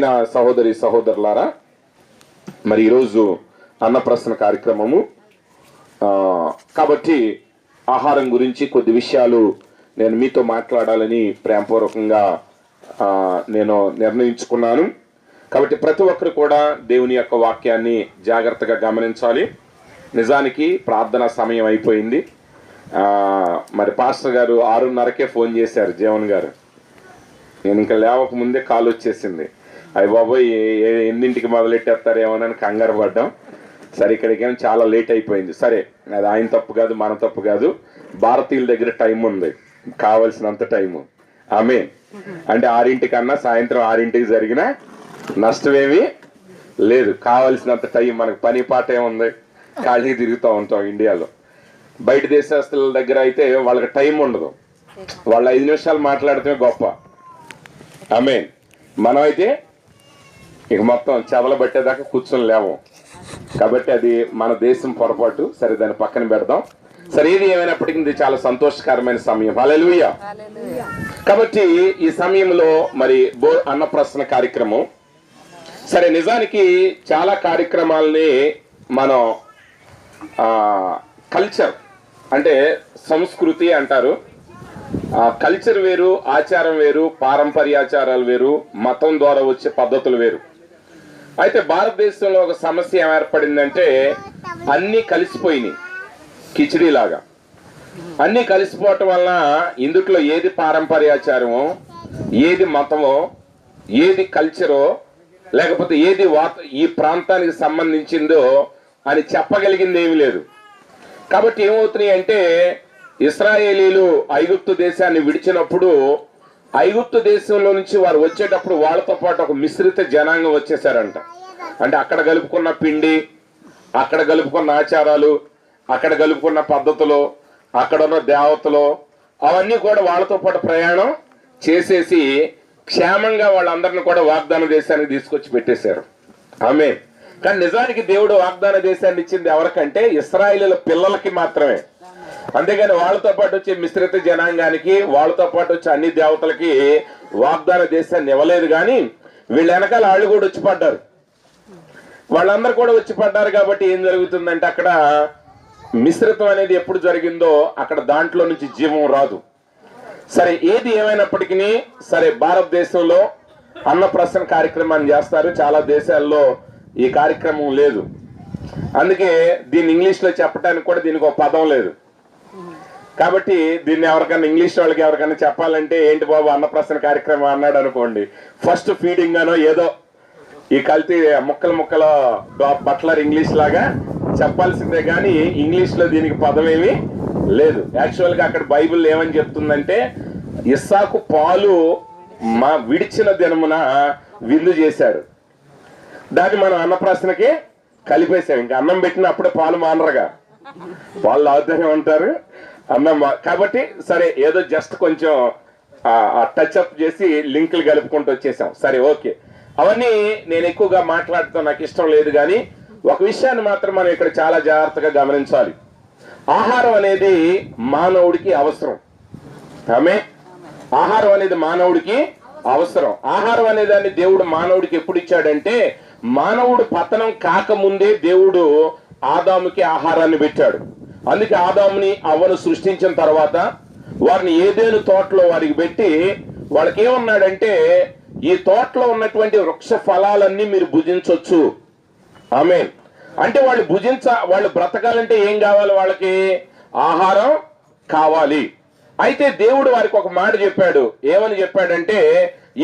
ప్రియమైన సహోదరి సహోదరులారా, మరి ఈరోజు అన్నప్రశ్న కార్యక్రమము కాబట్టి ఆహారం గురించి కొద్ది విషయాలు నేను మీతో మాట్లాడాలని ప్రేమపూర్వకంగా నేను నిర్ణయించుకున్నాను. కాబట్టి ప్రతి ఒక్కరు కూడా దేవుని యొక్క వాక్యాన్ని జాగ్రత్తగా గమనించాలి. నిజానికి ప్రార్థన సమయం అయిపోయింది. మరి పాస్టర్ గారు 6:30కే ఫోన్ చేశారు, జీవన్ గారు. నేను ఇంకా లేవక ముందే కాల్ వచ్చేసింది. అయ్య బాబోయ్, ఎన్నింటికి మొదలెట్టేస్తారేమోనని కంగారు పడ్డాం. సరే, ఇక్కడికేమో చాలా లేట్ అయిపోయింది. సరే, అది ఆయన తప్పు కాదు, మన తప్పు కాదు. భారతీయుల దగ్గర టైం ఉంది, కావలసినంత టైము. ఆమె అంటే 6 సాయంత్రం 6 జరిగినా నష్టమేమీ లేదు. కావలసినంత టైం. మనకు పని పాట ఏముంది, ఖాళీ తిరుగుతూ ఉంటాం. ఇండియాలో బయట దేశస్తుల దగ్గర అయితే వాళ్ళకి టైం ఉండదు. వాళ్ళు 5 నిమిషాలు మాట్లాడితే గొప్ప. ఆమె మనమైతే ఇక మొత్తం చెదలు పట్టేదాకా కూర్చొని లేవం. కాబట్టి అది మన దేశం పొరపాటు. సరే, దాన్ని పక్కన పెడదాం. సరే, ఏది ఏమైనప్పటికీ ఇది చాలా సంతోషకరమైన సమయం. హల్లెలూయా. కాబట్టి ఈ సమయంలో మరి అన్నప్రశ్న కార్యక్రమం. సరే, నిజానికి చాలా కార్యక్రమాలని మనం కల్చర్ అంటే సంస్కృతి అంటారు. కల్చర్ వేరు, ఆచారం వేరు, పారంపర్యాచారాలు వేరు, మతం ద్వారా వచ్చే పద్ధతులు వేరు. అయితే భారతదేశంలో ఒక సమస్య ఏర్పడిందంటే అన్నీ కలిసిపోయినాయి, కిచిడీలాగా. అన్నీ కలిసిపోవటం వలన ఇందుట్లో ఏది పారంపర్యాచారమో, ఏది మతమో, ఏది కల్చరో, లేకపోతే ఏది ఈ ప్రాంతానికి సంబంధించిందో అని చెప్పగలిగింది ఏమీ లేదు. కాబట్టి ఏమవుతున్నాయి అంటే, ఇశ్రాయేలీలు ఐగుప్తు దేశాన్ని విడిచినప్పుడు ఐగుప్తు దేశంలో నుంచి వారు వచ్చేటప్పుడు వాళ్ళతో పాటు ఒక మిశ్రిత జనాంగం వచ్చేసారంట. అంటే అక్కడ కలుపుకున్న పిండి, అక్కడ కలుపుకున్న ఆచారాలు, అక్కడ కలుపుకున్న పద్ధతులు, అక్కడున్న దేవతలు, అవన్నీ కూడా వాళ్ళతో పాటు ప్రయాణం చేసేసి క్షేమంగా వాళ్ళందరినీ కూడా వాగ్దాన దేశానికి తీసుకొచ్చి పెట్టేశారు. ఆమె కానీ నిజానికి దేవుడు వాగ్దాన దేశాన్ని ఇచ్చింది ఎవరికంటే ఇశ్రాయేలీల పిల్లలకి మాత్రమే. అంతేగాని వాళ్ళతో పాటు వచ్చే మిశ్రిత జనాంగానికి, వాళ్ళతో పాటు వచ్చే అన్ని దేవతలకి వాగ్దాన దేశాన్ని ఇవ్వలేదు. కానీ వీళ్ళ వెనకాల వాళ్ళు కూడా వచ్చి పడ్డారు. వాళ్ళందరూ కూడా వచ్చి పడ్డారు. కాబట్టి ఏం జరుగుతుందంటే, అక్కడ మిశ్రితం అనేది ఎప్పుడు జరిగిందో అక్కడ దాంట్లో నుంచి జీవం రాదు. సరే, ఏది ఏమైనప్పటికీ సరే, భారతదేశంలో అన్నప్రశ్న కార్యక్రమాన్ని చేస్తారు. చాలా దేశాల్లో ఈ కార్యక్రమం లేదు. అందుకే దీన్ని ఇంగ్లీష్లో చెప్పడానికి కూడా దీనికి ఒక పదం లేదు. కాబట్టి దీన్ని ఎవరికైనా ఇంగ్లీష్ వాళ్ళకి ఎవరికైనా చెప్పాలంటే, ఏంటి బాబు అన్నప్రశ్న కార్యక్రమం అన్నాడు అనుకోండి, ఫస్ట్ ఫీడింగ్ అనో ఏదో ఈ కల్తీ ముక్కలు బట్లర్ ఇంగ్లీష్ లాగా చెప్పాల్సిందే. కానీ ఇంగ్లీష్లో దీనికి పదం ఏమీ లేదు. యాక్చువల్గా అక్కడ బైబిల్ ఏమని చెప్తుందంటే, ఇస్సాకు పాలు విడిచిన దినమున విందు చేశాడు. దాన్ని మనం అన్నప్రశ్నకి కలిపేశాం. ఇంకా అన్నం పెట్టిన అప్పుడే పాలు మానరుగా, పాలు ఆధారం అంటారు అన్నం. కాబట్టి సరే, ఏదో జస్ట్ కొంచెం టచ్ అప్ చేసి లింకులు కలుపుకుంటూ వచ్చేసాం. సరే, ఓకే. అవన్నీ నేను ఎక్కువగా మాట్లాడటం నాకు ఇష్టం లేదు. కానీ ఒక విషయాన్ని మాత్రం మనం ఇక్కడ చాలా జాగ్రత్తగా గమనించాలి. ఆహారం అనేది మానవుడికి అవసరం. ఆమె ఆహారం అనేది మానవుడికి అవసరం. ఆహారం అనే దాన్ని దేవుడు మానవుడికి ఎప్పుడు ఇచ్చాడంటే, మానవుడు పతనం కాకముందే దేవుడు ఆదాముకి ఆహారాన్ని పెట్టాడు. అందుకే ఆదాముని అవ్వను సృష్టించిన తర్వాత వారిని ఏదేను తోటలో వారికి పెట్టి వాళ్ళకి ఏమన్నాడంటే, ఈ తోటలో ఉన్నటువంటి వృక్ష ఫలాలన్నీ మీరు భుజించవచ్చు. ఆమె అంటే వాళ్ళు బ్రతకాలంటే ఏం కావాలి? వాళ్ళకి ఆహారం కావాలి. అయితే దేవుడు వారికి ఒక మాట చెప్పాడు. ఏమని చెప్పాడంటే,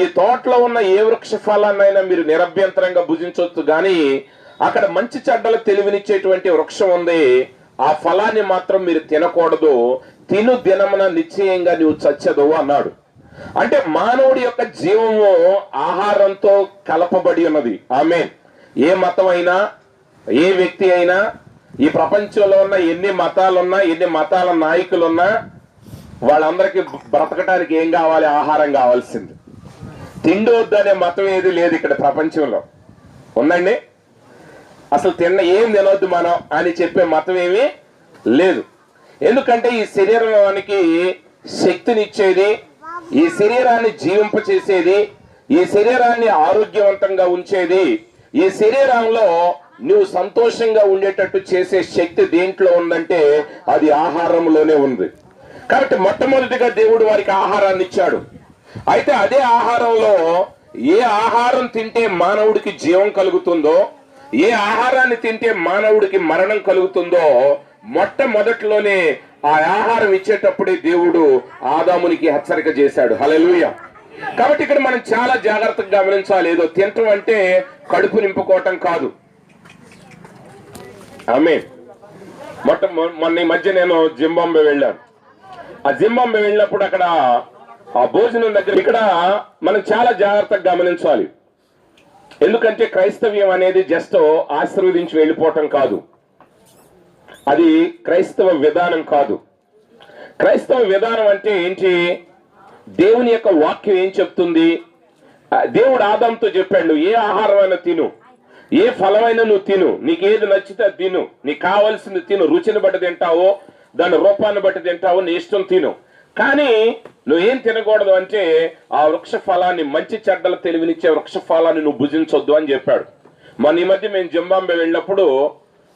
ఈ తోటలో ఉన్న ఏ వృక్ష ఫలాన్నైనా మీరు నిరభ్యంతరంగా భుజించవచ్చు, కానీ అక్కడ మంచి చెడ్డలు తెలివినిచ్చేటువంటి వృక్షం ఉంది, ఆ ఫలాన్ని మాత్రం మీరు తినకూడదు. తిను దినమున నిశ్చయంగా నీవు చచ్చదు అన్నాడు. అంటే మానవుడి యొక్క జీవము ఆహారంతో కలపబడి ఉన్నది. ఆమె ఏ మతం అయినా, ఏ వ్యక్తి అయినా, ఈ ప్రపంచంలో ఉన్న ఎన్ని మతాలున్నా, ఎన్ని మతాల నాయకులున్నా, వాళ్ళందరికీ బ్రతకడానికి ఏం కావాలి? ఆహారం కావాల్సింది. తిండి వద్దనే మతం ఏది లేదు ఇక్కడ ప్రపంచంలో. ఉందండి? అసలు ఏం తినొద్దు మనం అని చెప్పే మతం ఏమీ లేదు. ఎందుకంటే ఈ శరీరానికి శక్తినిచ్చేది, ఈ శరీరాన్ని జీవింపచేసేది, ఈ శరీరాన్ని ఆరోగ్యవంతంగా ఉంచేది, ఈ శరీరంలో నువ్వు సంతోషంగా ఉండేటట్టు చేసే శక్తి దేంట్లో ఉందంటే అది ఆహారంలోనే ఉంది. కాబట్టి మొట్టమొదటిగా దేవుడు వారికి ఆహారాన్ని ఇచ్చాడు. అయితే అదే ఆహారంలో ఏ ఆహారం తింటే మానవుడికి జీవం కలుగుతుందో, ఏ ఆహారాన్ని తింటే మానవుడికి మరణం కలుగుతుందో మొట్టమొదటిలోనే ఆ ఆహారం ఇచ్చేటప్పుడే దేవుడు ఆదామునికి హెచ్చరిక చేశాడు. హల్లెలూయా. కాబట్టి ఇక్కడ మనం చాలా జాగ్రత్తగా గమనించాలి. ఏదో తినటం అంటే కడుపు నింపుకోవటం కాదు. ఆమేన్. మొన్న ఈ మధ్య నేను జింబాబ్వే వెళ్ళాను. ఆ జింబాబ్వే వెళ్ళినప్పుడు అక్కడ ఆ భోజనం దగ్గర ఇక్కడ మనం చాలా జాగ్రత్తగా గమనించాలి. ఎందుకంటే క్రైస్తవ్యం అనేది జస్ట్ ఆశీర్వదించి వెళ్ళిపోవటం కాదు, అది క్రైస్తవ విధానం కాదు. క్రైస్తవ విధానం అంటే ఏంటి? దేవుని యొక్క వాక్యం ఏం చెప్తుంది? దేవుడు ఆదాముతో చెప్పాడు, ఏ ఆహారమైనా తిను, ఏ ఫలమైనా నువ్వు తిను, నీకు ఏది నచ్చితే తిను, నీకు కావాల్సింది తిను, రుచిని బట్టి తింటావో దాని రూపాన్ని బట్టి తింటావో నీ ఇష్టం తిను, కానీ నువ్వేం తినకూడదు అంటే ఆ వృక్ష ఫలాన్ని, మంచి చెడ్డల తెలివినిచ్చే వృక్ష ఫలాన్ని నువ్వు భుజించొద్దు అని చెప్పాడు. మొన్న ఈ మధ్య మేము జింబాబ్వే వెళ్ళినప్పుడు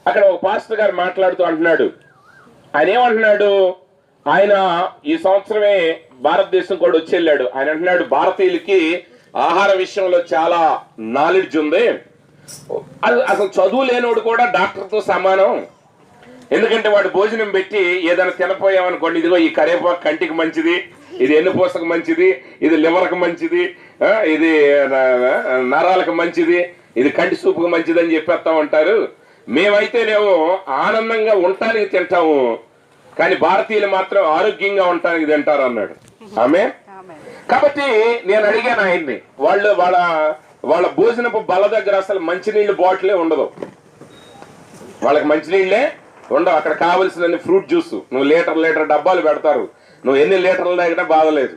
అక్కడ ఒక పాస్టర్ గారు మాట్లాడుతూ అంటున్నాడు. ఆయన ఏమంటున్నాడు? ఆయన ఈ సంవత్సరమే భారతదేశం కూడా వచ్చి వెళ్ళాడు. ఆయన అంటున్నాడు, భారతీయులకి ఆహార విషయంలో చాలా నాలెడ్జ్ ఉంది, అసలు చదువు లేనోడు కూడా డాక్టర్తో సమానం. ఎందుకంటే వాడు భోజనం పెట్టి ఏదైనా తినపోయామనుకోండి, ఇదిగో ఈ కరేపాకు కంటికి మంచిది, ఇది ఎన్నుపూసకు మంచిది, ఇది లివర్కి మంచిది, ఇది నరాలకు మంచిది, ఇది కంటి సూపుకు మంచిది అని చెప్పేస్తా ఉంటారు. మేమైతేనేమో ఆనందంగా ఉండటానికి తింటాము, కానీ భారతీయులు మాత్రం ఆరోగ్యంగా ఉండటానికి తింటారు అన్నాడు. ఆమె. కాబట్టి నేను అడిగాను ఆయన్ని, వాళ్ళ భోజనపు బల్ల దగ్గర అసలు మంచినీళ్ళు బాటిలే ఉండదు, వాళ్ళకి మంచినీళ్ళే ఉండవు. అక్కడ కావలసిన ఫ్రూట్ జ్యూస్ నువ్వు లీటర్ డబ్బాలు పెడతారు, నువ్వు ఎన్ని లీటర్లు తాగినా బాధలేదు,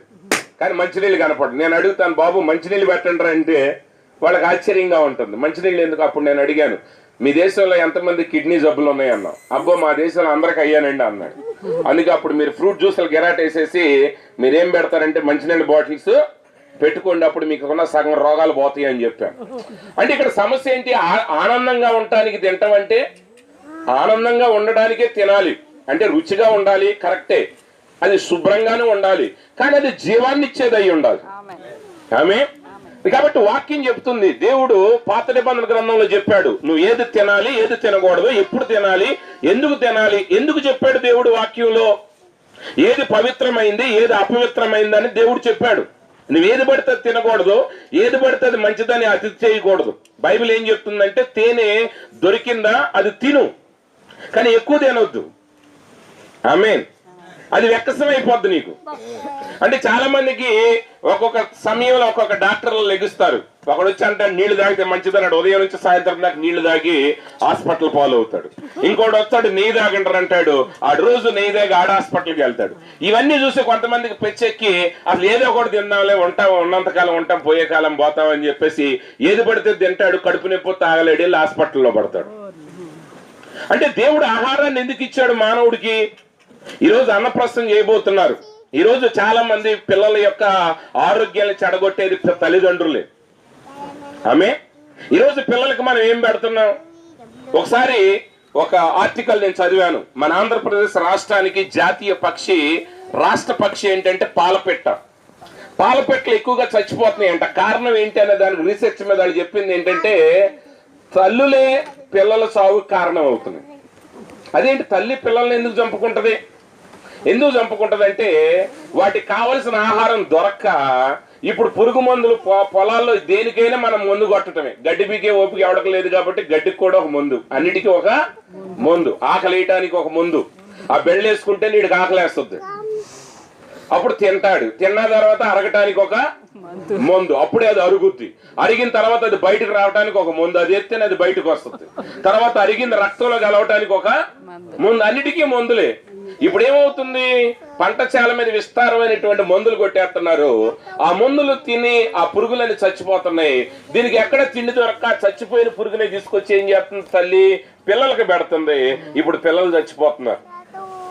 కానీ మంచినీళ్ళు కనపడదు. నేను అడుగుతాను, బాబు మంచినీళ్ళు పెట్టండి అంటే వాళ్ళకి ఆశ్చర్యంగా ఉంటుంది. మంచినీళ్ళు ఎందుకు? అప్పుడు నేను అడిగాను, మీ దేశంలో ఎంతమంది కిడ్నీ జబ్బులు ఉన్నాయి అన్నా. అబ్బో మా దేశంలో అందరికి అయ్యానండి అన్నాడు. అందుకే అప్పుడు మీరు ఫ్రూట్ జ్యూసులు గిరాటేసేసి మీరేం పెడతారంటే మంచినీళ్ళ బాటిల్స్ పెట్టుకోండి, అప్పుడు మీకు ఉన్న సగం రోగాలు పోతాయి అని చెప్పాను. అంటే ఇక్కడ సమస్య ఏంటి? ఆనందంగా ఉండటానికి తింటాం అంటే ఆనందంగా ఉండడానికే తినాలి, అంటే రుచిగా ఉండాలి, కరెక్టే, అది శుభ్రంగానే ఉండాలి, కానీ అది జీవాన్ని ఇచ్చేది అయి ఉండాలి. ఆమె. కాబట్టి వాక్యం చెప్తుంది, దేవుడు పాత నిబంధన గ్రంథంలో చెప్పాడు, నువ్వు ఏది తినాలి, ఏది తినకూడదు, ఎప్పుడు తినాలి, ఎందుకు తినాలి. ఎందుకు చెప్పాడు దేవుడు వాక్యంలో? ఏది పవిత్రమైంది, ఏది అపవిత్రమైంది అని దేవుడు చెప్పాడు. నువ్వు ఏది పడితే తినకూడదు, ఏది పడితే అది మంచిదని అతి చేయకూడదు. బైబిల్ ఏం చెప్తుందంటే తేనె దొరికిందా అది తిను, కానీ ఎక్కువ తినవద్దు. ఆమేన్. అది వెక్కసం అయిపోద్ది నీకు. అంటే చాలా మందికి ఒక్కొక్క సమయంలో ఒక్కొక్క డాక్టర్లు లెగుస్తారు. ఒకడు వచ్చి అంటే నీళ్లు తాగితే మంచిదన్నాడు, ఉదయం నుంచి సాయంత్రం దాకా నీళ్లు తాగి హాస్పిటల్ పాలు అవుతాడు. ఇంకోటి వస్తాడు నెయ్యి తాగంటారు అంటాడు, ఆడు రోజు నెయ్యి తాగి ఆడ హాస్పిటల్కి వెళ్తాడు. ఇవన్నీ చూసి కొంతమందికి పెచ్చెక్కి అసలు ఏదో ఒకటి తిందాంలే, ఉంటాం, ఉన్నంతకాలం ఉంటాం, పోయే కాలం పోతాం అని చెప్పేసి ఏది పడితే తింటాడు, కడుపు నొప్పి తాగలేడు, వెళ్ళి హాస్పిటల్లో పడతాడు. అంటే దేవుడు ఆహారాన్ని ఎందుకు ఇచ్చాడు మానవుడికి? ఈరోజు అన్నప్రస్థం చేయబోతున్నారు. ఈరోజు చాలా మంది పిల్లల యొక్క ఆరోగ్యాన్ని చెడగొట్టేది తల్లిదండ్రులే. ఆమె. ఈరోజు పిల్లలకి మనం ఏం పెడుతున్నాం? ఒకసారి ఒక ఆర్టికల్ నేను చదివాను. మన ఆంధ్రప్రదేశ్ రాష్ట్రానికి జాతీయ పక్షి, రాష్ట్ర పక్షి ఏంటంటే పాలపెట్ట. పాలపెట్టలు ఎక్కువగా చచ్చిపోతున్నాయి అంట. కారణం ఏంటి అనే దానికి రీసెర్చ్ మీద వాళ్ళు చెప్పింది ఏంటంటే తల్లులే పిల్లల సాగుకు కారణం అవుతుంది. అదేంటి, తల్లి పిల్లల్ని ఎందుకు చంపుకుంటది? ఎందుకు చంపుకుంటది అంటే వాటికి కావలసిన ఆహారం దొరక్క ఇప్పుడు పురుగు మందులు పొలాల్లో దేనికైనా మనం మందు కొట్టడమే. గడ్డి పీకే ఓపిక ఎవడక లేదు కాబట్టి గడ్డికి కూడా ఒక మందు, అన్నిటికీ ఒక మందు, ఆకలి వేయటానికి ఒక మందు. ఆ బెళ్ళేసుకుంటే నీడికి ఆకలేస్తుంది, అప్పుడు తింటాడు, తిన్న తర్వాత అరగటానికి ఒక మందు, అప్పుడే అది అరుగుద్ది, అరిగిన తర్వాత అది బయటకు రావడానికి ఒక మందు, అది ఎత్తేనే అది బయటకు వస్తుంది, తర్వాత అరిగిన రక్తంలో కలవటానికి ఒక మందు, అన్నిటికీ మందులే. ఇప్పుడు ఏమవుతుంది? పంట చేల మీద విస్తారమైనటువంటి మందులు కొట్టేస్తున్నారు. ఆ మందులు తిని ఆ పురుగులని చచ్చిపోతున్నాయి. దీనికి ఎక్కడ తిండి దొరక్క చచ్చిపోయిన పురుగుని తీసుకొచ్చి ఏం చేస్తుంది? తల్లి పిల్లలకి పెడుతుంది. ఇప్పుడు పిల్లలు చచ్చిపోతున్నారు.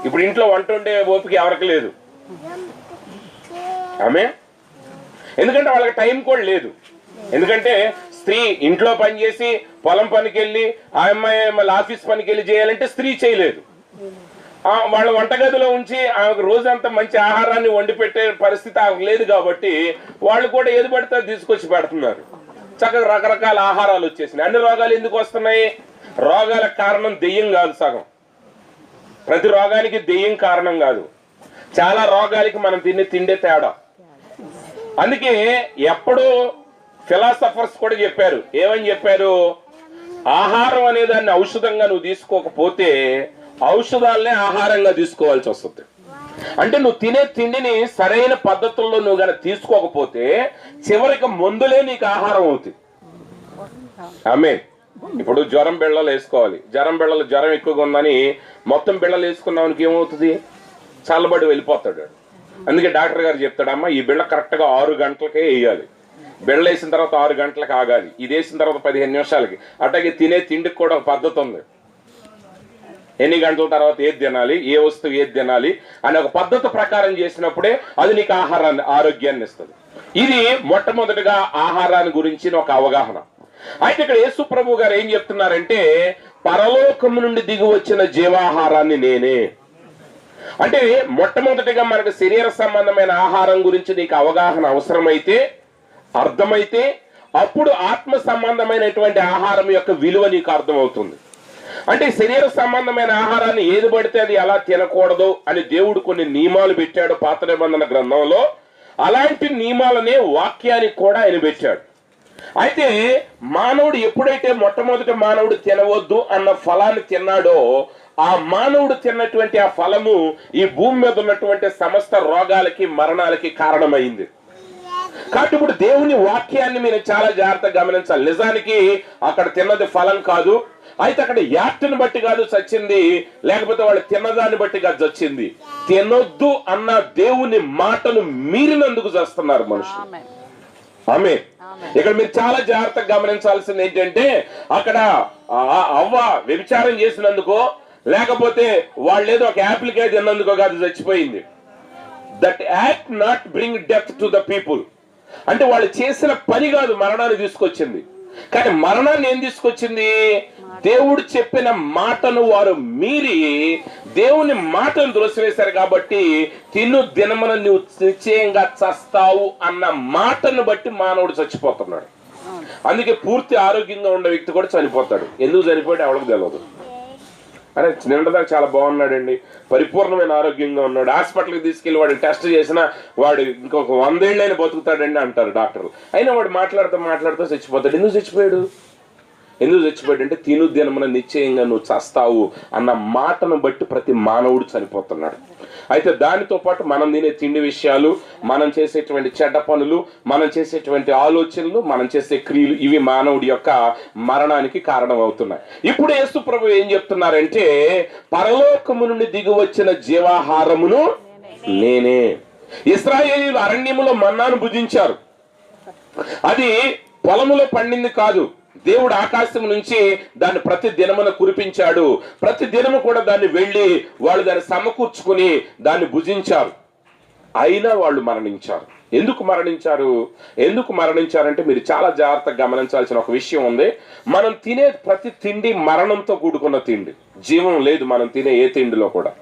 ఇప్పుడు ఇంట్లో వంట ఉండే ఓపిక ఎవరికి లేదు. ఆమె. ఎందుకంటే వాళ్ళకి టైం కూడా లేదు. ఎందుకంటే స్త్రీ ఇంట్లో పనిచేసి పొలం పనికి వెళ్ళి ఆ అమ్మాయి మళ్ళీ ఆఫీస్ పనికి వెళ్ళి చేయాలంటే స్త్రీ చేయలేదు. వాళ్ళ వంటగదిలో ఉంచి ఆమెకు రోజంతా మంచి ఆహారాన్ని వండి పెట్టే పరిస్థితి ఆమెకు లేదు కాబట్టి వాళ్ళు కూడా ఏది పడితే తీసుకొచ్చి పెడుతున్నారు. చక్కగా రకరకాల ఆహారాలు వచ్చేసినాయి. అన్ని రోగాలు ఎందుకు వస్తున్నాయి? రోగాలకు కారణం దెయ్యం కాదు. సగం ప్రతి రోగానికి దెయ్యం కారణం కాదు, చాలా రోగాలకి మనం తిండే తేడా. అందుకే ఎప్పుడూ ఫిలాసఫర్స్ కూడా చెప్పారు, ఏమని చెప్పారు? ఆహారం అనే దాన్ని ఔషధంగా నువ్వు తీసుకోకపోతే ఔషధాలనే ఆహారంగా తీసుకోవాల్సి వస్తుంది. అంటే నువ్వు తినే తిండిని సరైన పద్ధతుల్లో నువ్వు గనక తీసుకోకపోతే చివరికి మందులే నీకు ఆహారం అవుతుంది. ఆమె ఇప్పుడు జ్వరం బిళ్ళలు వేసుకోవాలి. జ్వరం ఎక్కువగా ఉందని మొత్తం బిళ్ళలు వేసుకున్నానికి ఏమవుతుంది? చల్లబడి వెళ్ళిపోతాడు. అందుకే డాక్టర్ గారు చెప్తాడమ్మా, ఈ బిళ్ళ కరెక్ట్ గా 6 గంటలకే వేయాలి. బిళ్ళ వేసిన తర్వాత 6 గంటలకు ఆగాలి. ఇది వేసిన తర్వాత 15 నిమిషాలకి. అట్లాగే తినే తిండికి కూడా ఒక పద్ధతి ఉంది. ఎన్ని గంటల తర్వాత ఏది తినాలి, ఏ వస్తువు ఏది తినాలి అనే ఒక పద్ధతి ప్రకారం చేసినప్పుడే అది నీకు ఆరోగ్యాన్ని ఇస్తుంది. ఇది మొట్టమొదటిగా ఆహారాన్ని గురించిన ఒక అవగాహన. అయితే ఇక్కడ యేసు ప్రభు గారు ఏం చెప్తున్నారంటే, పరలోకము నుండి దిగి వచ్చిన జీవాహారాన్ని నేనే. అంటే మొట్టమొదటిగా మనకు శరీర సంబంధమైన ఆహారం గురించి నీకు అవగాహన అవసరమైతే, అర్థమైతే అప్పుడు ఆత్మ సంబంధమైనటువంటి ఆహారం యొక్క విలువ నీకు అర్థమవుతుంది. అంటే శరీర సంబంధమైన ఆహారాన్ని ఏది పడితే అది ఎలా తినకూడదు అని దేవుడు కొన్ని నియమాలు పెట్టాడు పాత నిబంధన గ్రంథంలో. అలాంటి నియమాలనే వాక్యానికి కూడా ఆయన పెట్టాడు. అయితే మానవుడు ఎప్పుడైతే మొట్టమొదటి మానవుడు తినవద్దు అన్న ఫలాన్ని తిన్నాడో, ఆ మానవుడు తిన్నటువంటి ఆ ఫలము ఈ భూమి మీద ఉన్నటువంటి సమస్త రోగాలకి మరణాలకి కారణమైంది. కాబట్టి ఇప్పుడు దేవుని వాక్యాన్ని మీరు చాలా జాగ్రత్తగా గమనించాలి. నిజానికి అక్కడ తిన్నది ఫలం కాదు, అయితే అక్కడ యాక్ట్ని బట్టి కాదు చచ్చింది, లేకపోతే వాళ్ళు తిన్నదాన్ని బట్టి కాదు చచ్చింది. తినొద్దు అన్న దేవుని మాటను మీరినందుకు చేస్తున్నారు మనుషులు. ఆమె ఇక్కడ మీరు చాలా జాగ్రత్తగా గమనించాల్సింది ఏంటంటే, అక్కడ అవ్వ వ్యభిచారం చేసినందుకో లేకపోతే వాళ్ళు ఏదో ఒక యాప్లికే తిన్నందుకో కాదు చచ్చిపోయింది. That act not bring death to the people. అంటే వాళ్ళు చేసిన పని కాదు మరణాన్ని తీసుకొచ్చింది, కానీ మరణాన్ని ఏం తీసుకొచ్చింది? దేవుడు చెప్పిన మాటను వారు మీరి దేవుని మాటను త్రోసివేశారు. కాబట్టి తిను దినమున నువ్వు నిశ్చయంగా చస్తావు అన్న మాటను బట్టి మానవుడు చచ్చిపోతున్నాడు. అందుకే పూర్తి ఆరోగ్యంగా ఉన్న వ్యక్తి కూడా చనిపోతాడు. ఎందుకు చనిపోయాడు ఎవరికి తెలియదు. అరే నిన్నదాకా చాలా బాగున్నాడండి, పరిపూర్ణమైన ఆరోగ్యంగా ఉన్నాడు, హాస్పిటల్కి తీసుకెళ్లి వాడు టెస్ట్ చేసినా వాడు ఇంకొక 100 ఏళ్ళైనా బతుకుతాడండి అంటారు డాక్టర్లు. అయినా వాడు మాట్లాడుతూ చచ్చిపోతాడు. ఎందుకు చచ్చిపోయాడు అంటే తిను దినమున నిశ్చయంగా నువ్వు చస్తావు అన్న మాటను బట్టి ప్రతి మానవుడు చనిపోతున్నాడు. అయితే దానితో పాటు మనం తినే తిండి విషయాలు, మనం చేసేటువంటి చెడ్డ పనులు, మనం చేసేటువంటి ఆలోచనలు, మనం చేసే క్రియలు, ఇవి మానవుడి యొక్క మరణానికి కారణం అవుతున్నాయి. ఇప్పుడు యేసు ప్రభు ఏం చెప్తున్నారంటే, పరలోకము నుండి దిగి వచ్చిన జీవాహారమును నేనే. ఇశ్రాయేలీయులు అరణ్యములో మన్నాను భుజించారు. అది పొలములో పండింది కాదు, దేవుడు ఆకాశం నుంచి దాన్ని ప్రతి దినమున కురిపించాడు. ప్రతి దినము కూడా దాన్ని వెళ్ళి వాళ్ళు దాన్ని సమకూర్చుకుని దాన్ని భుజించారు. అయినా వాళ్ళు మరణించారు. ఎందుకు మరణించారంటే మీరు చాలా జాగ్రత్తగా గమనించాల్సిన ఒక విషయం ఉంది. మనం తినే ప్రతి తిండి మరణంతో కూడుకున్న తిండి. జీవం లేదు మనం తినే ఏ తిండిలో కూడా.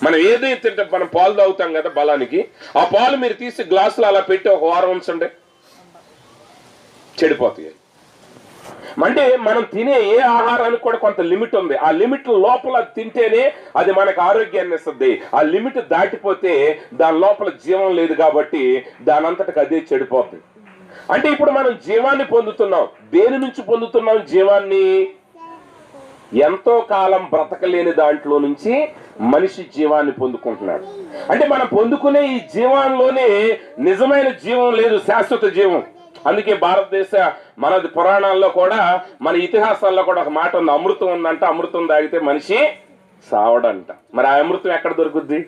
మనం ఏదైతే తింటే మనం పాలు తాగుతాం కదా బలానికి, ఆ పాలు మీరు తీసి గ్లాసులో అలా పెట్టి ఒక వారం ఉంచండి, చెడిపోతాయి. అంటే మనం తినే ఏ ఆహారానికి కూడా కొంత లిమిట్ ఉంది. ఆ లిమిట్ లోపల తింటేనే అది మనకు ఆరోగ్యాన్ని ఇస్తుంది. ఆ లిమిట్ దాటిపోతే దాని లోపల జీవం లేదు కాబట్టి దాని అంతటికి అదే చెడిపోతుంది. అంటే ఇప్పుడు మనం జీవాన్ని పొందుతున్నాం. దేని నుంచి పొందుతున్నాం జీవాన్ని? ఎంతో కాలం బ్రతకలేని దాంట్లో నుంచి మనిషి జీవాన్ని పొందుకుంటున్నాడు. అంటే మనం పొందుకునే ఈ జీవంలోనే నిజమైన జీవం లేదు, శాశ్వత జీవం. అందుకే భారతదేశ మన పురాణాల్లో కూడా మన ఇతిహాసాల్లో కూడా ఒక మాట ఉంది, అమృతం ఉందంట. అమృతం తాగితే మనిషి సావడంట. మరి ఆ అమృతం ఎక్కడ దొరుకుద్ది?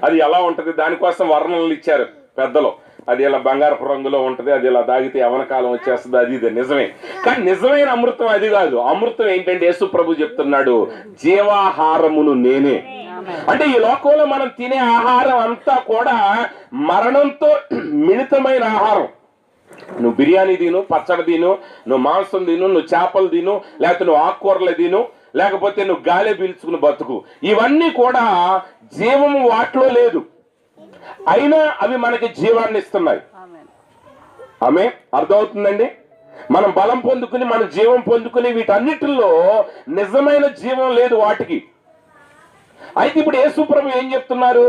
అది ఎలా ఉంటది? దానికోసం వర్ణనలు ఇచ్చారు పెద్దలు. అది ఇలా బంగారపు రంగులో ఉంటది, అది ఇలా తాగితే యవన కాలం వచ్చేస్తుంది, అది ఇది నిజమే. కానీ నిజమైన అమృతం అది కాదు. అమృతం ఏంటంటే యేసు ప్రభు చెప్తున్నాడు, జీవాహారమును నేనే. అంటే ఈ లోకంలో మనం తినే ఆహారం అంతా కూడా మరణంతో మిళితమైన ఆహారం. నువ్వు బిర్యానీ తిను, పచ్చడి తిను, నువ్వు మాంసం తిను, నువ్వు చేపలు తిను, లేకపోతే నువ్వు ఆకుకూరలు తిను, లేకపోతే నువ్వు గాలి పీల్చుకుని బతుకు. ఇవన్నీ కూడా జీవము వాటిలో లేదు, అయినా అవి మనకి జీవాన్ని ఇస్తున్నాయి. ఆమె అర్థమవుతుందండి? మనం బలం పొందుకుని, మన జీవం పొందుకుని, వీటన్నిటిలో నిజమైన జీవం లేదు వాటికి. అయితే ఇప్పుడు యేసు ప్రభు ఏం చెప్తున్నారు?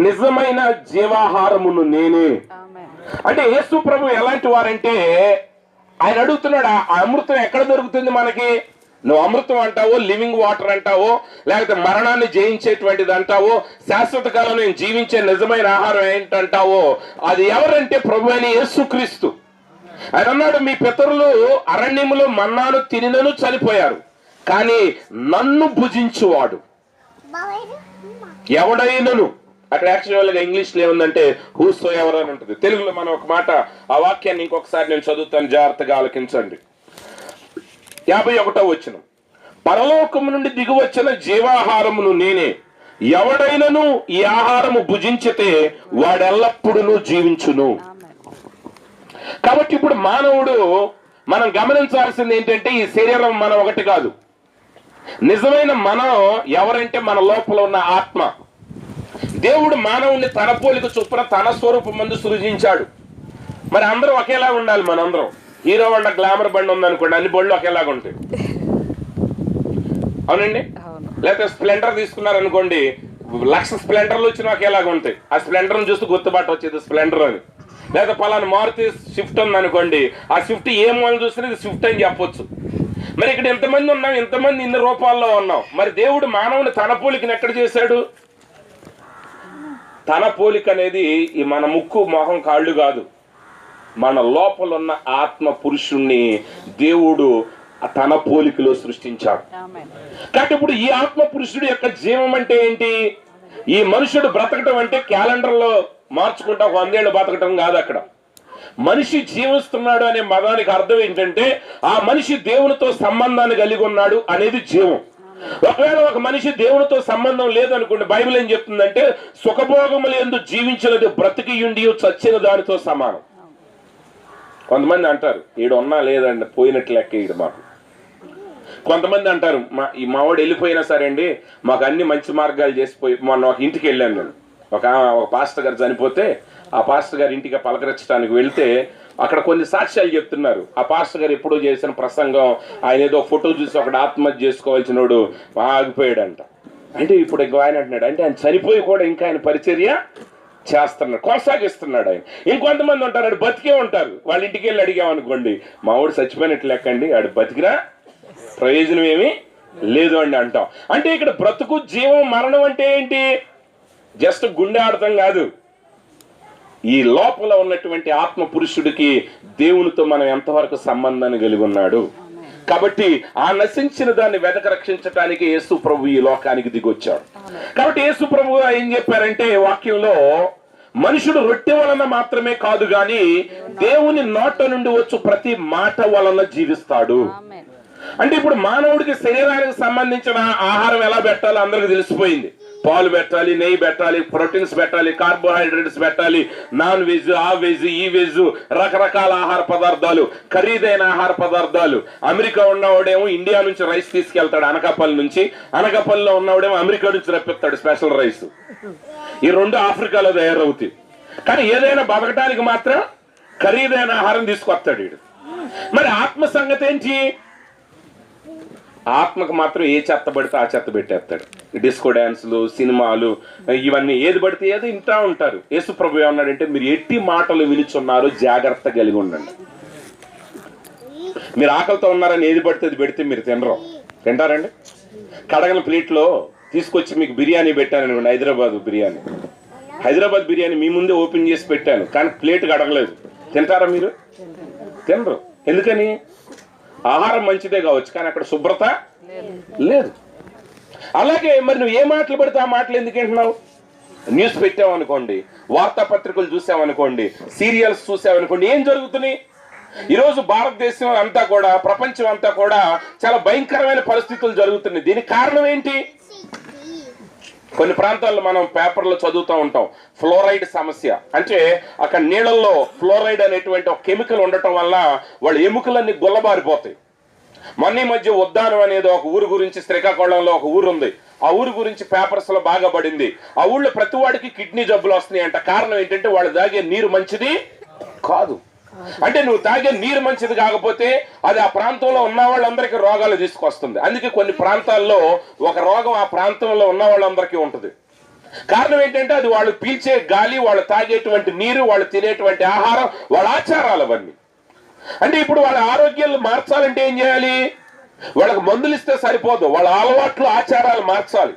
నిజమైన జీవాహారమును నేనే. అంటే యేసు ప్రభు ఎలాంటి వారంటే, ఆయన అడుగుతున్నాడు, ఆ అమృతం ఎక్కడ దొరుకుతుంది మనకి? నువ్వు అమృతం అంటావో, లివింగ్ వాటర్ అంటావో, లేకపోతే మరణాన్ని జయించేటువంటిది అంటావో, శాశ్వత కాలం నేను జీవించే నిజమైన ఆహారం ఏంటంటావో, అది ఎవరంటే ప్రభు అయిన యేసుక్రీస్తు. ఆయన అన్నాడు, మీ పితరులు అరణ్యములో మన్నాను తినినను చనిపోయారు, కానీ నన్ను భుజించువాడు ఎవడైనను, అక్కడ యాక్చువల్ గా ఇంగ్లీష్ లో ఏముందంటే హూసో ఎవరు అని ఉంటుంది. తెలుగులో మనం ఒక మాట, ఆ వాక్యాన్ని ఇంకొకసారి నేను చదువుతాను, జాగ్రత్తగా ఆలకించండి. 51వ వచనం, పరలోకము నుండి దిగువచ్చిన జీవాహారమును నేనే, ఎవడైనను ఈ ఆహారము భుజించితే వాడెల్లప్పుడూ జీవించును. కాబట్టి ఇప్పుడు మానవుడు మనం గమనించాల్సింది ఏంటంటే, ఈ శరీరం మనం ఒకటి కాదు. నిజమైన మనం ఎవరంటే మన లోపల ఉన్న ఆత్మ. దేవుడు మానవుని తన పోలిక చొప్పున తన స్వరూపం ముందు సృజించాడు. మరి అందరూ ఒకేలా ఉండాలి. మనందరం హీరో హోండా గ్లామర్ బండి ఉందనుకోండి, అన్ని బళ్ళు ఒకేలాగా ఉంటాయి, అవునండి? లేకపోతే స్ప్లెండర్ తీసుకున్నారనుకోండి, 1,00,000 స్ప్లెండర్లు వచ్చినా ఒకేలాగా ఉంటాయి. ఆ స్ప్లెండర్ని చూస్తూ గుర్తుబాటు వచ్చేది స్ప్లెండర్ అని. లేదా పలానా మారుతి స్విఫ్ట్ ఉందనుకోండి, ఆ స్విఫ్ట్ ఏ మూలం చూసినా ఇది స్విఫ్ట్ అని చెప్పొచ్చు. మరి ఇక్కడ ఎంతమంది ఉన్నాం, ఎంతమంది ఇన్ని రూపాల్లో ఉన్నాం. మరి దేవుడు మానవుని తన పోలికను ఎక్కడ చేశాడు? తన పోలిక అనేది ఈ మన ముక్కు, మొహం, కాళ్ళు కాదు, మన లోపల ఉన్న ఆత్మ పురుషుణ్ణి దేవుడు తన పోలికలో సృష్టించాడు. కాబట్టి ఇప్పుడు ఈ ఆత్మ పురుషుడు యొక్క జీవం అంటే ఏంటి? ఈ మనుషుడు బ్రతకటం అంటే క్యాలెండర్లో మార్చుకుంటా 100 ఏళ్ళు బతకటం కాదు. అక్కడ మనిషి జీవిస్తున్నాడు అనే పదానికి అర్థం ఏంటంటే, ఆ మనిషి దేవునితో సంబంధాన్ని కలిగి ఉన్నాడు అనేది జీవం. ఒకవేళ ఒక మనిషి దేవునితో సంబంధం లేదనుకోండి, బైబిల్ ఏం చెప్తుందంటే, సుఖభోగములు యందు జీవించినది బ్రతికియుండి చచ్చిన దానితో సమానం. కొంతమంది అంటారు, ఈడు ఉన్నా లేదండి పోయినట్లు లెక్క ఈడు మాకు. కొంతమంది అంటారు, మావాడు వెళ్ళిపోయినా సరే అండి మాకు అన్ని మంచి మార్గాలు చేసిపోయి. మొన్న ఒక ఇంటికి వెళ్ళాను నేను, ఒక పాస్టర్ గారు చనిపోతే ఆ పాస్టర్ గారి ఇంటికి పలకరించడానికి వెళ్తే అక్కడ కొన్ని సాక్ష్యాలు చెప్తున్నారు. ఆ పాస్టర్ గారు ఎప్పుడో చేసిన ప్రసంగం, ఆయన ఏదో ఫోటో చూసి ఒకటి ఆత్మహత్య చేసుకోవాల్సినోడు ఆగిపోయాడంట. అంటే ఇప్పుడు ఇంకో ఆయన అంటున్నాడు, అంటే ఆయన చనిపోయి కూడా ఇంకా ఆయన పరిచర్య చేస్తున్నాడు, కొనసాగిస్తున్నాడు ఆయన. ఇంకొంతమంది ఉంటారు, ఆడు బతికే ఉంటారు. వాళ్ళ ఇంటికి వెళ్ళి అడిగామనుకోండి, మావాడు చచ్చిపోయినట్లు లెక్కండి, ఆడు బతికినా ప్రయోజనం ఏమీ లేదు అండి అంటాం. అంటే ఇక్కడ బ్రతుకు, జీవం, మరణం అంటే ఏంటి? జస్ట్ గుండె ఆడటం కాదు. ఈ లోపల ఉన్నటువంటి ఆత్మ పురుషుడికి దేవునితో మనం ఎంతవరకు సంబంధాన్ని కలిగి ఉన్నాడు. కాబట్టి ఆ నశించిన దాన్ని వెతక రక్షించడానికి యేసు ప్రభు ఈ లోకానికి దిగొచ్చాడు. కాబట్టి యేసు ప్రభు ఏం చెప్పారంటే వాక్యంలో, మనుషుడు రొట్టె వలన మాత్రమే కాదు గాని దేవుని నోట నుండి వచ్చు ప్రతి మాట వలన జీవిస్తాడు. అంటే ఇప్పుడు మానవుడికి శరీరానికి సంబంధించిన ఆహారం ఎలా పెట్టాలో అందరికి తెలిసిపోయింది. పాలు పెట్టాలి, నెయ్యి పెట్టాలి, ప్రోటీన్స్ పెట్టాలి, కార్బోహైడ్రేట్స్ పెట్టాలి, నాన్ వెజ్, ఆ వెజ్, ఈ వెజ్, రకరకాల ఆహార పదార్థాలు, ఖరీదైన ఆహార పదార్థాలు. అమెరికా ఉన్నవాడేమో ఇండియా నుంచి రైస్ తీసుకెళ్తాడు అనకాపల్లి నుంచి, అనకాపల్లిలో ఉన్నవాడేమో అమెరికా నుంచి రప్పిస్తాడు స్పెషల్ రైస్. ఈ రెండు ఆఫ్రికాలో తయారవుతాయి. కానీ ఏదైనా బతకడానికి మాత్రం ఖరీదైన ఆహారం తీసుకొస్తాడు వీడు. మరి ఆత్మ సంగతి ఏంటి? ఆత్మకు మాత్రం ఏ చెత్త పడితే ఆ చెత్త పెట్టేస్తాడు. డిస్కో డ్యాన్సులు, సినిమాలు, ఇవన్నీ ఏది పడితే ఏదో ఇంటా ఉంటారు. యేసు ప్రభు ఏమన్నాడంటే, మీరు ఎట్టి మాటలు వినిచున్నారు జాగ్రత్త కలిగి ఉండండి. మీరు ఆకలితో ఉన్నారని ఏది పడితే అది పెడితే మీరు తింటారండి? కడగల ప్లేట్లో తీసుకొచ్చి మీకు బిర్యానీ పెట్టాను, హైదరాబాద్ బిర్యానీ మీ ముందే ఓపెన్ చేసి పెట్టాను, కానీ ప్లేట్ కడగలేదు. తింటారా మీరు? తినరు. ఎందుకని? ఆహారం మంచిదే కావచ్చు, కానీ అక్కడ శుభ్రత లేదు. అలాగే మరి నువ్వు ఏ మాటలు పడితే ఆ మాటలు ఎందుకు వింటున్నావు? న్యూస్ పెట్టామనుకోండి, వార్తాపత్రికలు చూసామనుకోండి, సీరియల్స్ చూసామనుకోండి, ఏం జరుగుతున్నాయి? ఈరోజు భారతదేశం అంతా కూడా, ప్రపంచం అంతా కూడా చాలా భయంకరమైన పరిస్థితులు జరుగుతున్నాయి. దీనికి కారణం ఏంటి? కొన్ని ప్రాంతాల్లో మనం పేపర్లో చదువుతూ ఉంటాం ఫ్లోరైడ్ సమస్య. అంటే అక్కడ నీళ్ళల్లో ఫ్లోరైడ్ అనేటువంటి ఒక కెమికల్ ఉండటం వల్ల వాళ్ళ ఎముకలన్నీ గుల్లబారిపోతాయి. మొన్న మధ్య ఉద్దానం అనేది ఒక ఊరు గురించి, శ్రీకాకుళంలో ఒక ఊరు ఉంది, ఆ ఊరు గురించి పేపర్స్ లో బాగా పడింది. ఆ ఊళ్ళో ప్రతి వాడికి కిడ్నీ జబ్బులు వస్తున్నాయంట. కారణం ఏంటంటే వాళ్ళు తాగే నీరు మంచిది కాదు. అంటే నువ్వు తాగే నీరు మంచిది కాకపోతే అది ఆ ప్రాంతంలో ఉన్న వాళ్ళందరికీ రోగాలు తీసుకొస్తుంది. అందుకే కొన్ని ప్రాంతాల్లో ఒక రోగం ఆ ప్రాంతంలో ఉన్న వాళ్ళందరికీ ఉంటుంది. కారణం ఏంటంటే అది వాళ్ళు పీల్చే గాలి, వాళ్ళు తాగేటువంటి నీరు, వాళ్ళు తినేటువంటి ఆహారం, వాళ్ళ ఆచారాలు అవన్నీ. అంటే ఇప్పుడు వాళ్ళ ఆరోగ్యాలు మార్చాలంటే ఏం చేయాలి? వాళ్ళకి మందులు ఇస్తే సరిపోదు, వాళ్ళ అలవాట్లు ఆచారాలు మార్చాలి.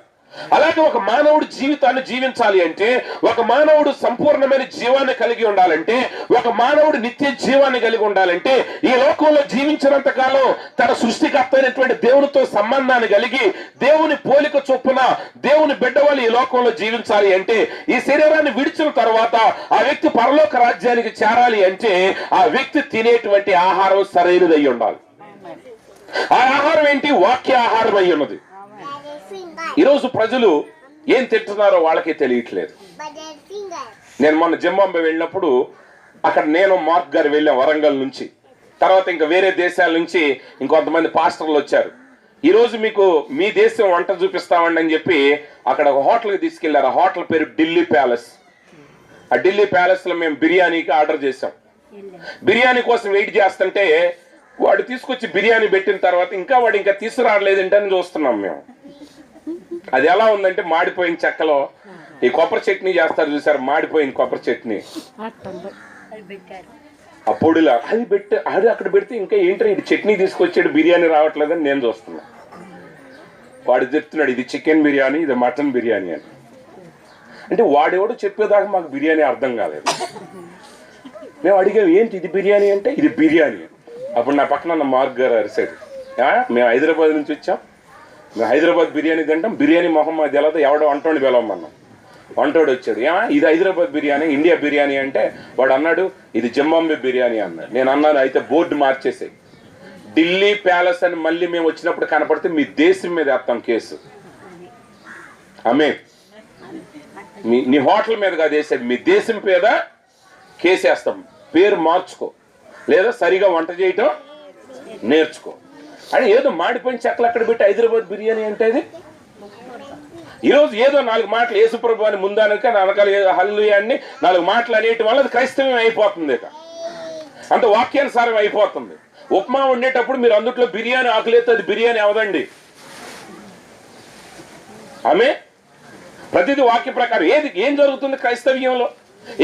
అలాగే ఒక మానవుడు జీవితాన్ని జీవించాలి అంటే, ఒక మానవుడు సంపూర్ణమైన జీవాన్ని కలిగి ఉండాలంటే, ఒక మానవుడు నిత్య జీవాన్ని కలిగి ఉండాలంటే, ఈ లోకంలో జీవించినంత కాలం తన సృష్టికర్త అయినటువంటి దేవునితో సంబంధాన్ని కలిగి దేవుని పోలిక చొప్పున దేవుని బిడ్డవాళ్ళు ఈ లోకంలో జీవించాలి అంటే, ఈ శరీరాన్ని విడిచిన తర్వాత ఆ వ్యక్తి పరలోక రాజ్యానికి చేరాలి అంటే ఆ వ్యక్తి తినేటువంటి ఆహారం సరైనది అయి ఉండాలి. ఆ ఆహారం ఏంటి? వాక్య ఆహారం అయి ఉన్నది. ఈరోజు ప్రజలు ఏం తింటున్నారో వాళ్ళకే తెలియట్లేదు. నేను మొన్న జింబాబ్వే వెళ్ళినప్పుడు అక్కడ నేను మార్క్ గారు వెళ్ళాం వరంగల్ నుంచి. తర్వాత ఇంకా వేరే దేశాల నుంచి ఇంకొంతమంది పాస్టర్లు వచ్చారు. ఈరోజు మీకు మీ దేశం వంట చూపిస్తామండి అని చెప్పి అక్కడ ఒక హోటల్కి తీసుకెళ్లారు. ఆ హోటల్ పేరు ఢిల్లీ ప్యాలెస్. ఆ ఢిల్లీ ప్యాలెస్ లో మేము బిర్యానీకి ఆర్డర్ చేసాం. బిర్యానీ కోసం వెయిట్ చేస్తుంటే వాడు తీసుకొచ్చి బిర్యానీ పెట్టిన తర్వాత వాడు ఇంకా తీసుకురావట్లేదంటని చూస్తున్నాం మేము. అది ఎలా ఉందంటే మాడిపోయిన చెక్కలో ఈ కొబ్బరి చట్నీ చేస్తారు చూసారు, మాడిపోయింది కొబ్బరి చట్నీ, ఆ పొడిలా అది అక్కడ పెడితే ఇంకా ఏంటో ఇది చట్నీ తీసుకొచ్చాడు బిర్యానీ రావట్లేదని నేను చూస్తున్నా. వాడు చెప్తున్నాడు ఇది చికెన్ బిర్యానీ, ఇది మటన్ బిర్యానీ అని. అంటే వాడెవడో చెప్పేదాకా మాకు బిర్యానీ అర్థం కాలేదు. మేము అడిగాం ఏంటి ఇది బిర్యానీ అంటే, ఇది బిర్యానీ. అప్పుడు నా పక్కన మార్క్ గారు అరిసాడు, మేము హైదరాబాద్ నుంచి వచ్చాం, మేము హైదరాబాద్ బిర్యానీ తింటాం, బిర్యానీ మొహమ్మద్ ఎలా ఎవడో వంటోని పిలవమన్నాం. వంటోడు వచ్చాడు, ఇది హైదరాబాద్ బిర్యానీ, ఇండియా బిర్యానీ అంటే వాడు అన్నాడు ఇది జింబాబ్వే బిర్యానీ అన్నాడు. నేను అన్నాను అయితే బోర్డు మార్చేసాయి, ఢిల్లీ ప్యాలెస్ అని మళ్ళీ మేము వచ్చినప్పుడు కనపడితే మీ దేశం మీద వేస్తాం కేసు. ఆమె నీ హోటల్ మీద కాదు వేసేది, మీ దేశం మీద కేసేస్తాం. పేరు మార్చుకో, లేదా సరిగా వంట చేయటం నేర్చుకో అని. ఏదో మాడిపోయిన చెక్కలు అక్కడ పెట్టి హైదరాబాద్ బిర్యానీ అంటే అది. ఈరోజు ఏదో 4 మాటలు యేసుప్రభు అని ముందానక వెనకాల హల్లెలూయా అని 4 మాటలు అనేటి వల్ల అది క్రైస్తవం అయిపోతుంది. అంత వాక్యానుసారం అయిపోతుంది. ఉప్మా వండేటప్పుడు మీరు అందుట్లో బిర్యానీ ఆకులేస్తే అది బిర్యానీ అవదండి. ఆమె ప్రతిదీ వాక్య ప్రకారం. ఏం జరుగుతుంది క్రైస్తవ్యంలో?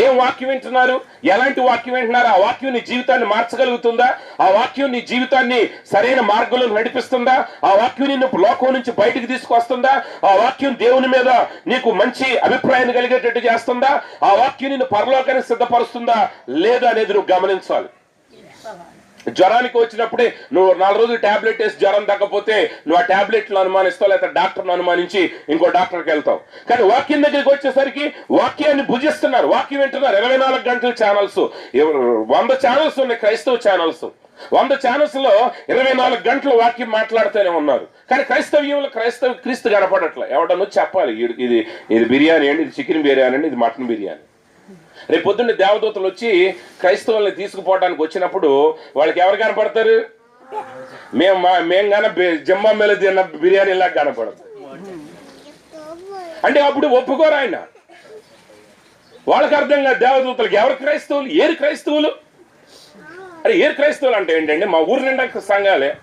ఏం వాక్యం వింటున్నారు? ఎలాంటి వాక్యం వింటున్నారు? ఆ వాక్యం నీ జీవితాన్ని మార్చగలుగుతుందా? ఆ వాక్యం నీ జీవితాన్ని సరైన మార్గంలో నడిపిస్తుందా? ఆ వాక్యం నిన్ను లోకం నుంచి బయటికి తీసుకొస్తుందా? ఆ వాక్యం దేవుని మీద నీకు మంచి అభిప్రాయాన్ని కలిగేటట్టు చేస్తుందా? ఆ వాక్యం నిన్ను పరలోకానికి సిద్ధపరుస్తుందా లేదా అనేది నువ్వు గమనించాలి. జ్వరానికి వచ్చినప్పుడే నువ్వు 4 రోజులు టాబ్లెట్ వేసి జ్వరం తగ్గపోతే నువ్వు ఆ టాబ్లెట్లు అనుమానిస్తావు, లేదా డాక్టర్ను అనుమానించి ఇంకో డాక్టర్కి వెళ్తావు. కానీ వాక్యం దగ్గరికి వచ్చేసరికి వాక్యాన్ని భుజిస్తున్నారు, వాక్యం వింటున్నారు. 24 గంటల ఛానల్స్, 100 ఛానల్స్ ఉన్నాయి క్రైస్తవ ఛానల్స్. 100 ఛానల్స్ లో 24 గంటలు వాక్యం మాట్లాడుతూనే ఉన్నారు. కానీ క్రైస్తవ్యంలో క్రీస్తు కనపడట్లే. ఎవడన్నా చెప్పాలి ఇది బిర్యానీ అండి, ఇది చికెన్ బిర్యానీ అండి, ఇది మటన్ బిర్యానీ. రేపు పొద్దున్న దేవదూతలు వచ్చి క్రైస్తవుల్ని తీసుకుపోవడానికి వచ్చినప్పుడు వాళ్ళకి ఎవరు కనపడతారు? మేము కానీ జింబాబ్వేలో తిన్న బిర్యానీలా కనపడదు. అంటే అప్పుడు ఒప్పుకోరు ఆయన. వాళ్ళకి అర్థం కాదు దేవదూతలకి ఎవరు క్రైస్తవులు, ఏరు క్రైస్తవులు. అరే ఏరు క్రైస్తవులు అంటే ఏంటండి? మా ఊరు నిండా సంఘాలే.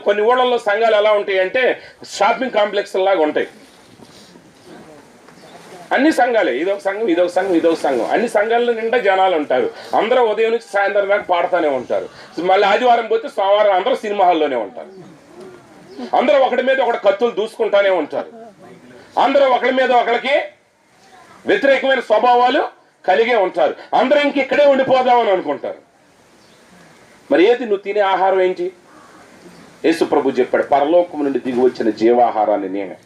కొన్ని ఊళ్ళల్లో సంఘాలు ఎలా ఉంటాయి అంటే షాపింగ్ కాంప్లెక్స్ లాగా ఉంటాయి. అన్ని సంఘాలే, ఇదొక సంఘం ఇదొక సంఘం ఇదొక సంఘం. అన్ని సంఘాల్లో నిండా జనాలు ఉంటారు. అందరూ ఉదయం నుంచి సాయంత్రం దాకా పాడుతూనే ఉంటారు. మళ్ళీ ఆదివారం పోతే సోమవారం అందరూ సినిమా హాల్లోనే ఉంటారు. అందరూ ఒకటి మీద ఒకటి కత్తులు దూసుకుంటానే ఉంటారు. అందరూ ఒకరి మీద ఒకరికి వ్యతిరేకమైన స్వభావాలు కలిగే ఉంటారు. అందరూ ఇంక ఇక్కడే ఉండిపోదామని అనుకుంటారు. మరి ఏది నువ్వు తినే ఆహారం ఏంటి? యేసు ప్రభు చెప్పాడు, పరలోకం నుండి దిగి వచ్చిన జీవాహారాన్ని నేనే.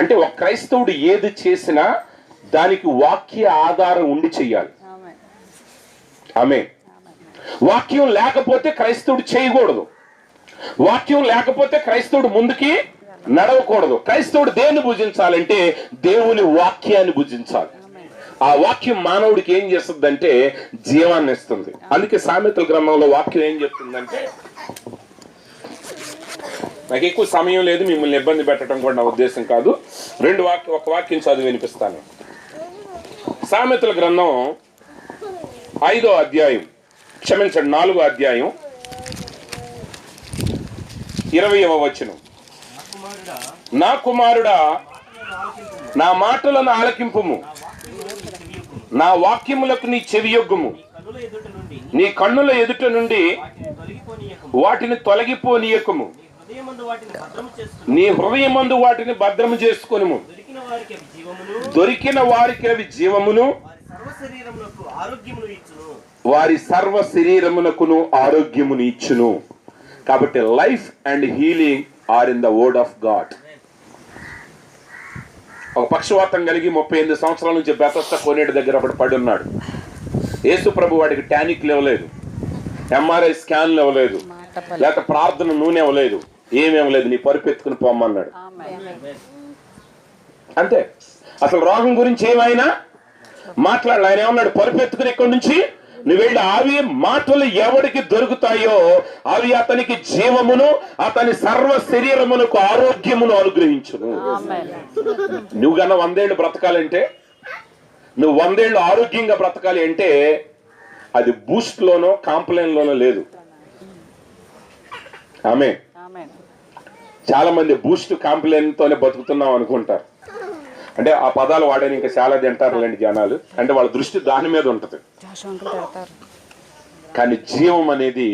అంటే ఒక క్రైస్తవుడు ఏది చేసినా దానికి వాక్య ఆధారం ఉండి చెయ్యాలి. ఆమె వాక్యం లేకపోతే క్రైస్తవుడు చేయకూడదు. వాక్యం లేకపోతే క్రైస్తవుడు ముందుకి నడవకూడదు. క్రైస్తవుడు దేన్ని భుజించాలంటే దేవుని వాక్యాన్ని భుజించాలి. ఆ వాక్యం మానవుడికి ఏం చేస్తుందంటే జీవాన్ని ఇస్తుంది. అందుకే సామెతల గ్రంథంలో వాక్యం ఏం చెప్తుందంటే, నాకు ఎక్కువ సమయం లేదు, మిమ్మల్ని ఇబ్బంది పెట్టడం కూడా నా ఉద్దేశం కాదు, ఒక వాక్యం చదివి వినిపిస్తాను. సామెతల గ్రంథం 5వ అధ్యాయం, క్షమించండి 4వ అధ్యాయం 20వ వచనం. నా కుమారుడా, నా మాటలను ఆలకింపుము, నా వాక్యములకు నీ చెవియొగ్గుము, నీ కన్నుల ఎదుట నుండి వాటిని తొలగిపోనీయకము, నీ హృదయమందు వాటిని భద్రము చేసుకొనుము, దొరికిన వారికి అవి జీవమును వారి సర్వ శరీరమునకును ఆరోగ్యమును ఇచ్చును. కాబట్టి life and healing are in the word of God. ఒక పక్షవాతం కలిగి 38 సంవత్సరాల నుంచి బెతస్తా కోనేటి దగ్గర అప్పుడు పడి ఉన్నాడు. యేసు ప్రభు వాడికి టానిక్ ఇవ్వలేదు, ఎంఆర్ఐ స్కాన్లు ఇవ్వలేదు, లేకపోతే ప్రార్థన నూనె ఇవ్వలేదు, ఏమేమలేదు, నీ పరుపెత్తుకుని పోమ్మన్నాడు. అంతే. అసలు రోగం గురించి ఏమైనా మాట్లాడాలి. ఆయన ఏమన్నాడు, పరుపెత్తుకుని ఇక్కడి నుంచి నువ్వు వెళ్ళి అవి మాటలు ఎవరికి దొరుకుతాయో అవి అతనికి జీవమును అతని సర్వ శరీరమునకు ఆరోగ్యమును అనుగ్రహించును. నువ్వు కన్నా 100 ఏళ్ళు బ్రతకాలంటే, నువ్వు 100 ఏళ్ళు ఆరోగ్యంగా బ్రతకాలి అంటే అది బూస్ట్ లోనో కాంప్లైన్ లోనో లేదు. ఆమె చాలా మంది బూస్ట్ కాంప్లైన్ తోనే బతుకుతున్నాం అనుకుంటారు. అంటే ఆ పదాలు వాడని ఇంకా చాలా తింటారులేండి జనాలు, అంటే వాళ్ళ దృష్టి దాని మీద ఉంటది. కానీ జీవం అనేది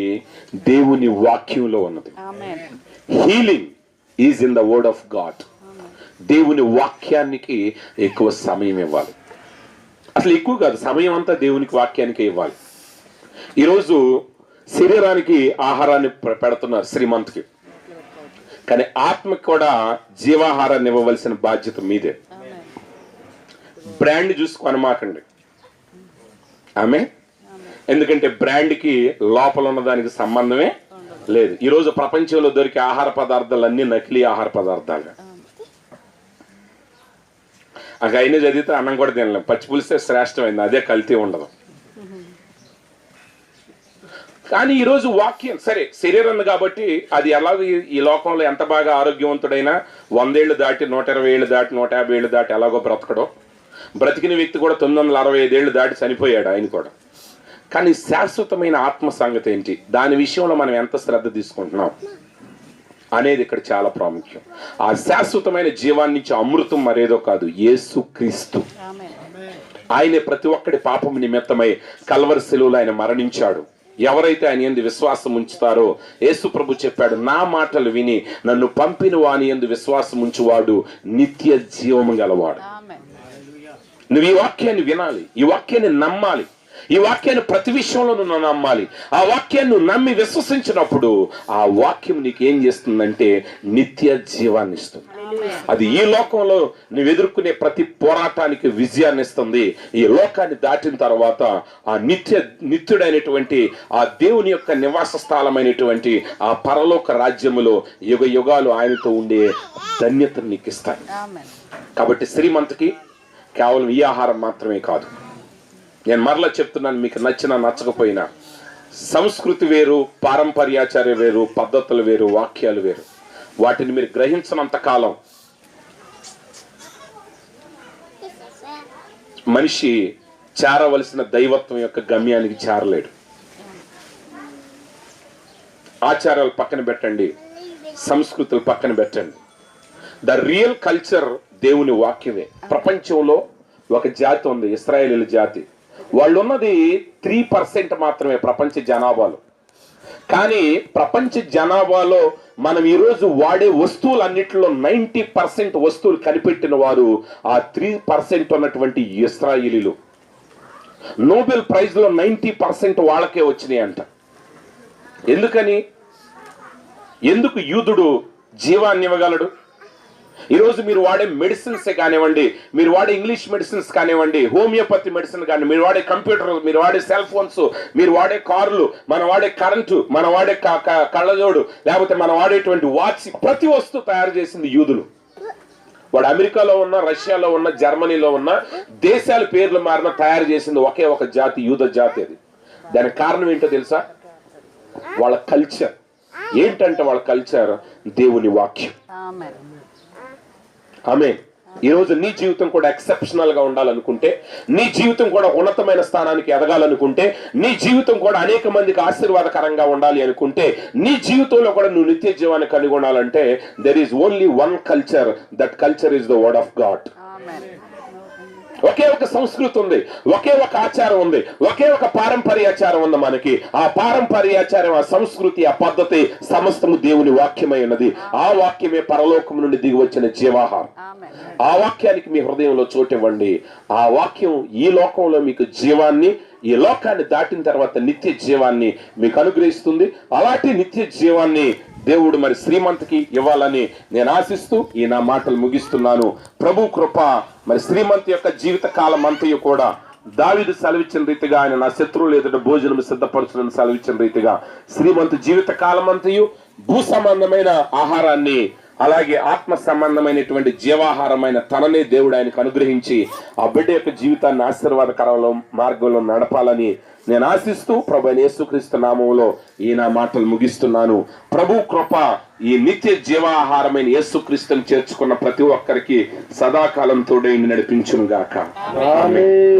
దేవుని వాక్యంలో ఉన్నది. Healing is in the word of God. దేవుని వాక్యానికి ఎక్కువ సమయం ఇవ్వాలి. అసలు ఎక్కువ కాదు, సమయం అంతా దేవునికి వాక్యానికి ఇవ్వాలి. ఈరోజు శరీరానికి ఆహారాన్ని పెడుతున్నారు శ్రీమంత్కి, కానీ ఆత్మకి కూడా జీవాహారాన్ని ఇవ్వవలసిన బాధ్యత మీదే. బ్రాండ్ చూసి కొనమాకండి ఆమె, ఎందుకంటే బ్రాండ్కి లోపల ఉన్న దానికి సంబంధమే లేదు. ఈరోజు ప్రపంచంలో దొరికే ఆహార పదార్థాలు అన్ని నకిలీ ఆహార పదార్థాలు. నాకు అయినా చదివితే అన్నం కూడా తినలేం, పచ్చి పులిస్తే శ్రేష్టమైంది, అదే కల్తీ ఉండదు. కానీ ఈరోజు వాక్యం సరే శరీరం కాబట్టి అది ఎలాగో ఈ లోకంలో ఎంత బాగా ఆరోగ్యవంతుడైనా 100 ఏళ్ళు దాటి 120 ఏళ్ళు దాటి 150 ఏళ్ళు దాటి ఎలాగో బ్రతకడం. బ్రతికిన వ్యక్తి కూడా 965 ఏళ్ళు దాటి చనిపోయాడు ఆయన కూడా. కానీ శాశ్వతమైన ఆత్మ సంగతి ఏంటి, దాని విషయంలో మనం ఎంత శ్రద్ధ తీసుకుంటున్నాం అనేది ఇక్కడ చాలా ప్రాముఖ్యం. ఆ శాశ్వతమైన జీవాన్ని నుంచి అమృతం మరేదో కాదు, యేసు క్రీస్తు. ఆయనే ప్రతి ఒక్కడి పాపం నిమిత్తమై కల్వరి శిలువలో ఆయన మరణించాడు. ఎవరైతే ఆయన యందు విశ్వాసం ఉంచుతారో, యేసు ప్రభు చెప్పాడు, నా మాటలు విని నన్ను పంపిన వాని యందు విశ్వాసం ఉంచువాడు నిత్య జీవము గలవాడు. నువ్వు ఈ వాక్యాన్ని వినాలి, ఈ వాక్యాన్ని నమ్మాలి, ఈ వాక్యాన్ని ప్రతి విషయంలో నువ్వు నమ్మాలి. ఆ వాక్యాన్ని నువ్వు నమ్మి విశ్వసించినప్పుడు ఆ వాక్యం నీకు ఏం చేస్తుందంటే నిత్య జీవాన్ని ఇస్తుంది. అది ఈ లోకంలో నువ్వు ఎదుర్కొనే ప్రతి పోరాటానికి విజయాన్ని ఇస్తుంది. ఈ లోకాన్ని దాటిన తర్వాత ఆ నిత్యుడైనటువంటి ఆ దేవుని యొక్క నివాస స్థలమైనటువంటి ఆ పరలోక రాజ్యములో యుగ యుగాలు ఆయనతో ఉండే ధన్యతను నీకు ఇస్తాయి. కాబట్టి శ్రీమంతుకి కేవలం ఈ ఆహారం మాత్రమే కాదు. నేను మరలా చెప్తున్నాను, మీకు నచ్చినా నచ్చకపోయినా సంస్కృతి వేరు, పారంపర్యాచార్య వేరు, పద్ధతులు వేరు, వాక్యాలు వేరు. వాటిని మీరు గ్రహించినంత కాలం మనిషి చేరవలసిన దైవత్వం యొక్క గమ్యానికి చేరలేడు. ఆచారాలు పక్కన పెట్టండి, సంస్కృతులు పక్కన పెట్టండి. ద రియల్ కల్చర్ దేవుని వాక్యమే. ప్రపంచంలో ఒక జాతి ఉంది, ఇశ్రాయేలీల జాతి. వాళ్ళు ఉన్నది 3% మాత్రమే ప్రపంచ జనాభాలో. కానీ ప్రపంచ జనాభాలో మనం ఈరోజు వాడే వస్తువులన్నిటిలో 90% వస్తువులు కనిపెట్టిన వారు ఆ 3% ఉన్నటువంటి ఇశ్రాయేలీలు. నోబెల్ ప్రైజ్ లో 90% వాళ్ళకే వచ్చినాయి అంట. ఎందుకని? ఎందుకు యూదుడు జీవాన్ని ఇవ్వగలడు? ఈరోజు మీరు వాడే మెడిసిన్స్ కానివ్వండి, మీరు వాడే ఇంగ్లీష్ మెడిసిన్స్ కానివ్వండి, హోమియోపతి మెడిసిన్ కానీ, మీరు వాడే కంప్యూటర్, మీరు వాడే సెల్ ఫోన్స్, మీరు వాడే కార్లు, మనం వాడే కరెంటు, మనం వాడే కళ్ళజోడు, లేకపోతే మనం వాడేటువంటి వాచ్, ప్రతి వస్తువు తయారు చేసింది యూదులు. వాడు అమెరికాలో ఉన్న, రష్యాలో ఉన్న, జర్మనీలో ఉన్న దేశాల పేర్లు మారిన తయారు చేసింది ఒకే ఒక జాతి, యూద జాతి. అది దానికి కారణం ఏంటో తెలుసా? వాళ్ళ కల్చర్. ఏంటంటే వాళ్ళ కల్చర్ దేవుని వాక్యం. ఆమేన్. ఈరోజు నీ జీవితం కూడా ఎక్సెప్షనల్ గా ఉండాలనుకుంటే, నీ జీవితం కూడా ఉన్నతమైన స్థానానికి ఎదగాలనుకుంటే, నీ జీవితం కూడా అనేక మందికి ఆశీర్వాదకరంగా ఉండాలి అనుకుంటే, నీ జీవితంలో కూడా నువ్వు నిత్య జీవాన్ని కనుగొనాలంటే there is only one culture. That culture is the word of God. ఒకే ఒక సంస్కృతి ఉంది, ఒకే ఒక ఆచారం ఉంది, ఒకే ఒక పారంపర్యాచారం ఉంది మనకి. ఆ పారంపర్యాచారం, ఆ సంస్కృతి, ఆ పద్ధతి సమస్తము దేవుని వాక్యమై ఉన్నది. ఆ వాక్యమే పరలోకం నుండి దిగి వచ్చిన జీవాహారం. ఆ వాక్యానికి మీ హృదయంలో చోటివ్వండి. ఆ వాక్యం ఈ లోకంలో మీకు జీవాన్ని, ఈ లోకాన్ని దాటిన తర్వాత నిత్య జీవాన్ని మీకు అనుగ్రహిస్తుంది. అలాంటి నిత్య జీవాన్ని దేవుడు మరి శ్రీమంతికి ఇవ్వాలని నేను ఆశిస్తూ ఈ నా మాటలు ముగిస్తున్నాను. ప్రభు కృప మరి శ్రీమంతి యొక్క జీవిత కాలం అంతయు కూడా దావీదు సెలవిచ్చిన రీతిగా, ఆయన నా శత్రువులు ఎదుట భోజనం సిద్ధపరచునని సెలవిచ్చిన రీతిగా, శ్రీమంతి జీవిత కాలం అంతయు భూ సంబంధమైన ఆహారాన్ని, అలాగే ఆత్మ సంబంధమైనటువంటి జీవాహారమైన తననే దేవుడు ఆయనకు అనుగ్రహించి ఆ బిడ్డ యొక్క జీవితాన్ని ఆశీర్వాదకరంలో మార్గంలో నడపాలని నేను ఆశిస్తూ ప్రభు యేసుక్రీస్తు నామములో ఈ నా మాటలు ముగిస్తున్నాను. ప్రభు కృప ఈ నిత్య జీవాహారమైన యేసుక్రీస్తుని చేర్చుకున్న ప్రతి ఒక్కరికి సదాకాలం తోడై నడిపించును గాక. ఆమేన్.